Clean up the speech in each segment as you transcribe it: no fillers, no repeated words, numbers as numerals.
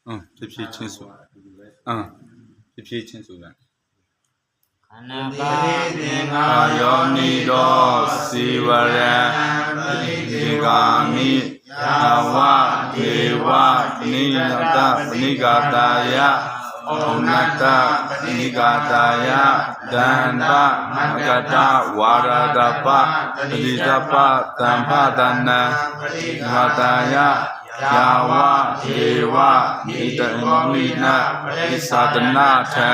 ဖြစ်ဖြစ်ချင်းဆိုဖြစ်ဖြစ်ချင်းဆိုတာခန္ဓာပါသင်္ခါယောနိတောစီဝရံဒီကာမိယာဝဒေဝနိယတပဏိကာတာယဩနတပဏိကာတာယဒန္တမကတဝါရတပပတိတပသံဖတနံဝတာယယာဝဒေဝနိတမိနပရိသဒနာထံ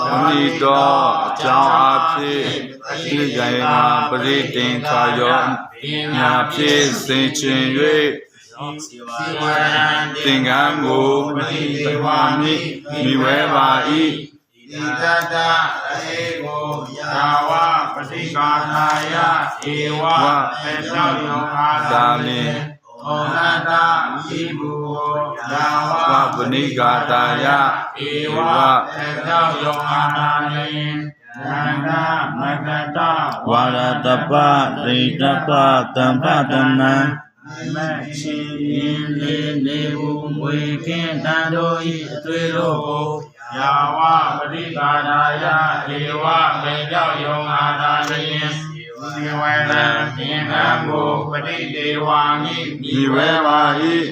ဝဏိတောအကြောင်းအဖြစ်ဒီကံမှာပရိတင်္ခာယောညာဖြစ်စင်ခြင်း၍သင်္ကန်းကိုပတိတဝါမိမိဝဲပါ၏ဣတတအေကိုယာဝပတိကာနာယဧဝေတောယောအာသာမိဩနတမိဘူယာဝပဏိကာတာယဧဝေတောယောအာသာမိနန္ဒမကတဝါရတပတိတပသံဖတနံမချင်းလေးနေဘူးမွေခင်းတန်တို့ဤအသွေးတို့ကိုယာဝပရိကာရာယဧဝမေကြောင့်ယောအာသာလျင်ဒီဝေနံသင်္ကံကိုပရိဒေဝာမိမိဝဲပါ၏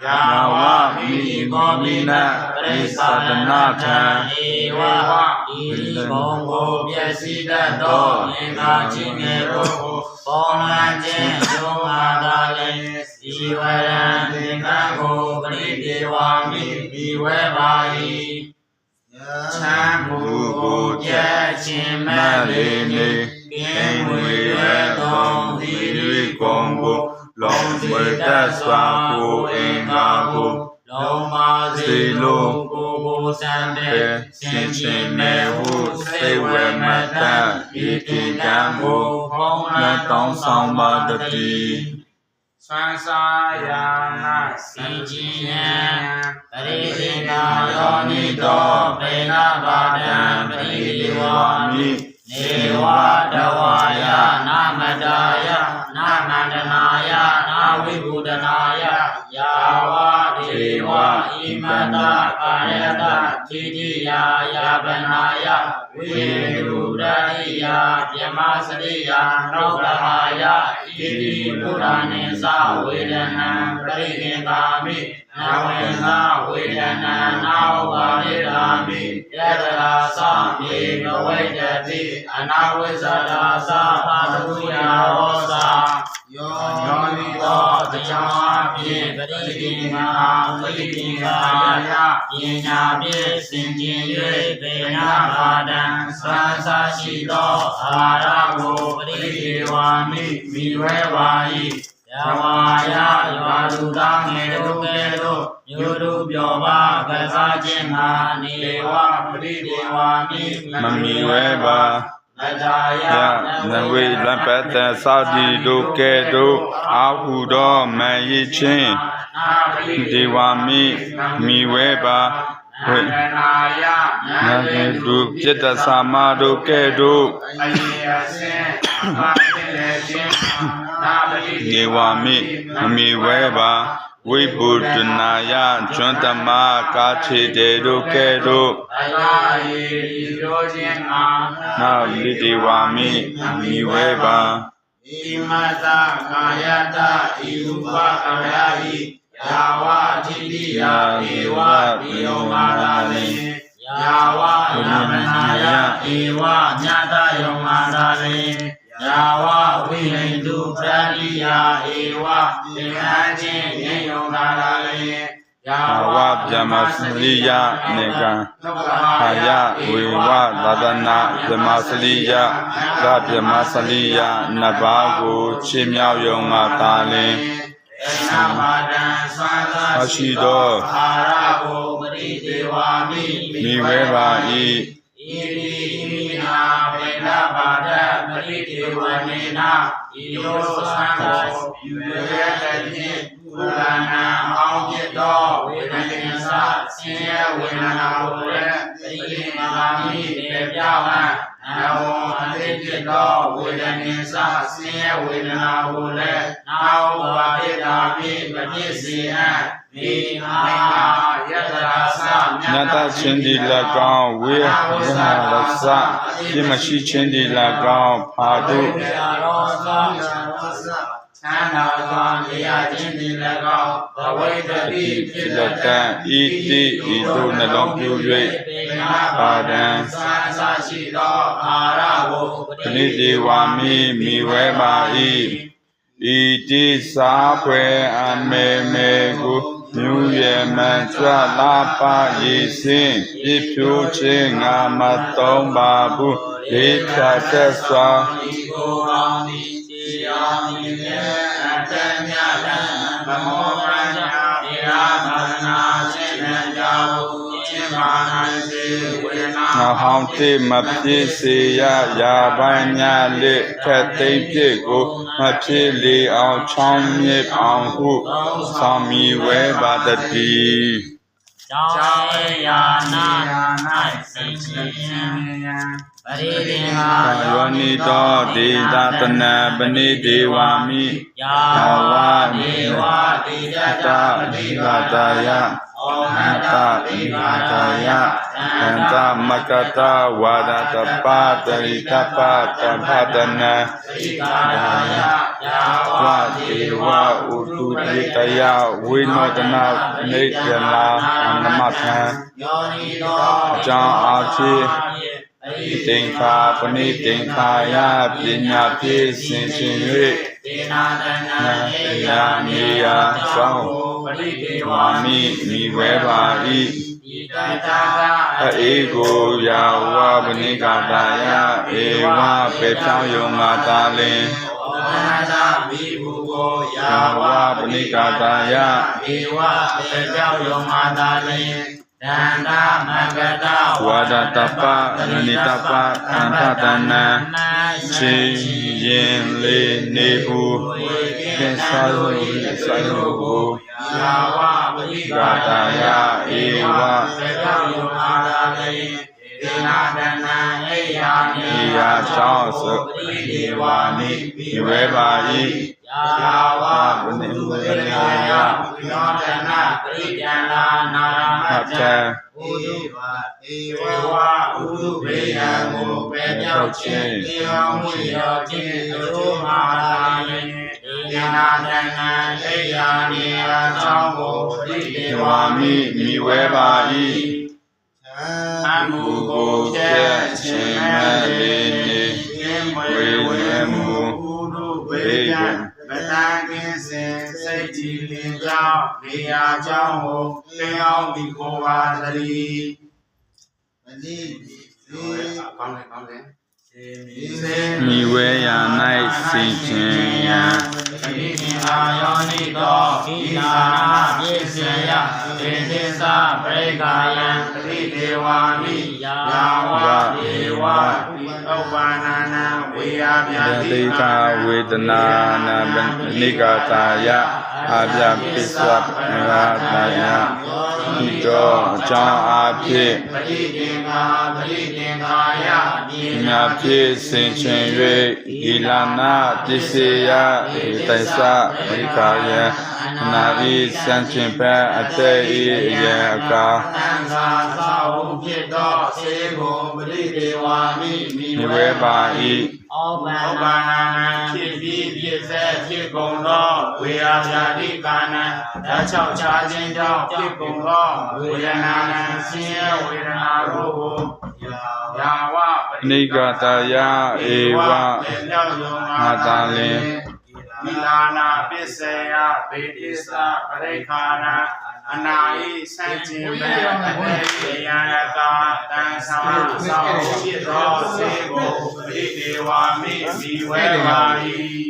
ယာဝမိကောမိနပရိသဒနာထံဧဝဤဘုံကိုပျက်စီးတတ်သောသင်္ခါချင်းငယ်တို့ကိုပေါင်းလန်းခြင်းယောအာသာလျင်ဒီဝေနံသင်္ကံကိုပရိဒေဝာမိမိဝဲပါ၏ချမ်းမှုကိုကြက်ခြင်းမဲ့လေးနေကင်းဝေရသောဒီ၍ကုံကိုလုံးဝတ္တစွာကိုအင်္ဂါကိုလုံးပါစေလုံးကိုစံတဲ့ရှင်ချင်းမဲ့ဟုစေဝေမတ္တဤတိကံကိုဘုံလက်တောင်းဆောင်ပါတည်းသံသာယာနာစီခြင်းယံပရိသေနာယောနိတောပေနာဘာဒံပရိဒေဝာမိနေဝတဝါယနာမတာယနာမန္တနာယနာဝိဘုဒနာယယာဝဒေဝဣမတကာယတတိတိယယာပနာယဝိရုဒရိယပြမစရိယနောကဟာယဣတိဘုရားနိသဝေဒနံပရိသင်္ကာမိနဝေသဝေဒနံနာဝါရိဓာမိယတရာသမေဘဝိတတိအနာဝိဇ္ဇာသာပါတုယာဟောသာယောနိသောတရားဖြင့်ပရိသင်္ကာပရိသင်္ကာယပညာဖြင့်စင်ကြင်၍ပေနာဘာဒံသာသာရှိသောအာဟာရကိုပရိဒေဝာမိမိဝဲပါ၏ယာဝါယရွာလူသားငယ်တို့ကဲ့သို့မြို့တို့ပြောပါကစားခြင်းမှာနေဝပရိဒေဝာမိမမီဝဲပါနတာယနဝေလပတ္တသာတိတို့ကဲ့သို့အာဟုသောမန်ရချင်းဒေဝာမိမိဝဲပါဝေဒနာယနကေတုจิตသမာတို့ကဲ့သို့အယေအစင်ပါတိခြင်းနာပတိဒေဝာမိမမီဝဲပါဝိပုတ္တနာယကျွမ်းတမကာခြေတေတို့ကဲ့သို့အယာယေဒီတို့ခြင်းနာမိဒေဝာမိမိဝဲပါဣမတကာယတဣဥပကာယဟိယာဝတိတိယဧဝပိယောမာရာလေယာဝနာမနာယဧဝညတယောမာရာလေယာဝဝိဟိတုပရတိယဧဝသင်္ခါချင်းဉာဏ်ယောမာရာလေယာဝဗြဟ္မစရိယနေကံအာယဝေဝသာသနာဗြဟ္မစရိယသဗြဟ္မစရိယနှစ်ပါးကိုချီးမြှောက်ယုံမှာသာလင်နာဘာဒံသာသာရှိသောအာရကိုပရိဒေဝာမိမိဝဲပါ၏ဣတိဣမိနာဘေနဘာဒံပရိဒေဝနေနာဣယောသံဃောပြုရတဲ့ဖြင့်ပုရဏံအောင်จิตသောဝေဒနိသဆင်းရဲဝေဒနာကိုလည်းပရိဒေဝာမိပြေပြောင်းဟံနဝံအတိจิตသောဝေဒနိသဆင်းရဲဝေဒနာကိုလည်းနောဘာတိတာမိမဖြစ်စေအပ်မိမာ ညတချင်းဒီ၎င်းဝေဟရစပြမရှိချင်းဒီ၎င်းဖာတု ချမ်းသာစွာနေရခြင်းဒီ၎င်းဘဝိတ္တိ ဖြစ်လက်တံဣတိဤသို့နှလုံးပြု၍ပါဒံ သာသာရှိသောအာရကို ပဏိတိဝါမိမိဝဲပါ၏ဣတိသာဖွယ်အမေမေကိုမြူရမန်ကြွလာပါရေစင်ပြဖြိုးခြင်းငါမသုံးပါဘူးဒေဖြတ်သက်စွာ ဒီကိုအောင်ဒီစီအောင်ဒီရဲ့အတ္တမြတ်တံဘမောပညာဒီရာသာနာခြင်းနဲ့ကြောင့်ခြင်းမာနိုင်စေဝေဒနာ ငါဟောင်းတိမဖြစ်စေရရာပိုင်းများလက်ထက်သိမ့်ဖြစ်ကိုမဖြစ်လေအောင်ချောင်းမြစ်အောင်ဟုဆောင်မီဝဲပါတည်း ကျောင်းရာနာ၌စိတ်ခြင်းပရိသေဟာ ယောနိတောဒေသတနပဏိဒေဝာမိ ယာဝဒေဝတိတတ တဒီဂတာယ ဩမတ ဒီဂတာယအန္တမကတဝါဒတပတရိတပတဖတန တိကာယယာဝ ဝဒေဝဥတုတိတယဝိနောဒနာနေယလာနမထံ ယောနိတော အကြောင်းအားဖြင့်တိင်္ခာပဏိတိင်္ခာယပညာဖြင့်ဆင်ခြင်၍ ဒေနာတနာဧယာနေယသောပရိဒေဝ ဝါမိမိဝဲပါ၏ ဤတတက အေကိုယာဝပဏိကာတာယဧဝပေဖြောင်းယုံငါတာလင် ဩမတမိဘူကိုယာ ယာဝ ဝ ပဏိကာတာယ ဧဝပေကြောင့်ယောမာတာလင်တန္တမဂတ ဝါဒတပရဏိတပသံဃတနံချင်းရင်လေးနေဘူးသင်္သာရုံဆိုင်ရုံကို ယာဝပရိ ကာ ကာ တာယဧဝ ပေကြောင့်ယောမာတာလင်ဒေနာတနာဧယာနေ ဤယာကြောင့်စပရိဒေဝာမိမိဝဲပါ၏ ယာဝပဏိဝေဒနာယဝိနောဒနာပရိပန္နာနာရ အ မ ထံ ဥဒုဝဧဝဥဒုဘေယံကိုပေပြောက်ခြင်းဧဝံဝိယောခြင်းအလိုမာလာယင်ဒေနာတနာဧယာနေယသောကိုပရိဒေဝ ဝါမိမိဝဲပါ၏ အမှုကိုကျက်ခြင်းမဲ့လေးနေဝေဝေမှုဥဒုဘေယံမတန်ကင်းစင်စိတ်ကြည်လင်ကြောင်းနေရာကြောင်းကိုလင်းအောင်ဒီကိုပါသတည်းမတိကောင်းတယ်ကောင်းတယ်စေ မိဝဲရာ၌စင်ခြင်းယံ ပရိနိအာယောနိတောဣနာနာပြည့်စင်ယဒေသေသပရိကာယံပရိဒေဝာမိယာဝဒေဝပိဥပ္ပန္နနာဝေယဗျာတိ တိကာဝေဒနာနာပဏိကာတာယအာပြပိစ္ဆပရာတာယဤတော့အကြောင်းအားဖြင့် ပရိသင်္ခာပရိသင်္ခာယပ မြတ်ဖြစ်ဆင်ခြင်၍ဤလာနာပစ္စယဧတိုင်္စမိခာယနာဤစံချင်ဖက်အသက်ဤအယံအကာ သံဃာသာဝဖြစ်သောစေကိုပရိဒေဝာမိမိ မိ ဝ ဝဲ ေ ပါ၏ ဩဘာနာနာဖြစ်ပြီးဖြစ်စေဖြစ်ကုန်သောဝေယဗျာတိကာနံဓာတ်ချောက်ချခြင်းကြောင့်ဖြစ်ကုန်သောဝေဒနာနံဆင်းရဲဝေဒနာတို့ကိုယာဝပရိ နိဂတာယဧဝ ပေမြောက်ယုံ ငါတာလင် မိလာနာပစ္စယဘေတိသပရိခာနာ အနာဤဆန့်ကျင်မဲ့အတေယံကာတံသာသောဖြစ်သောစေကိုပရိဒေဝာမိမိဝဲပါ၏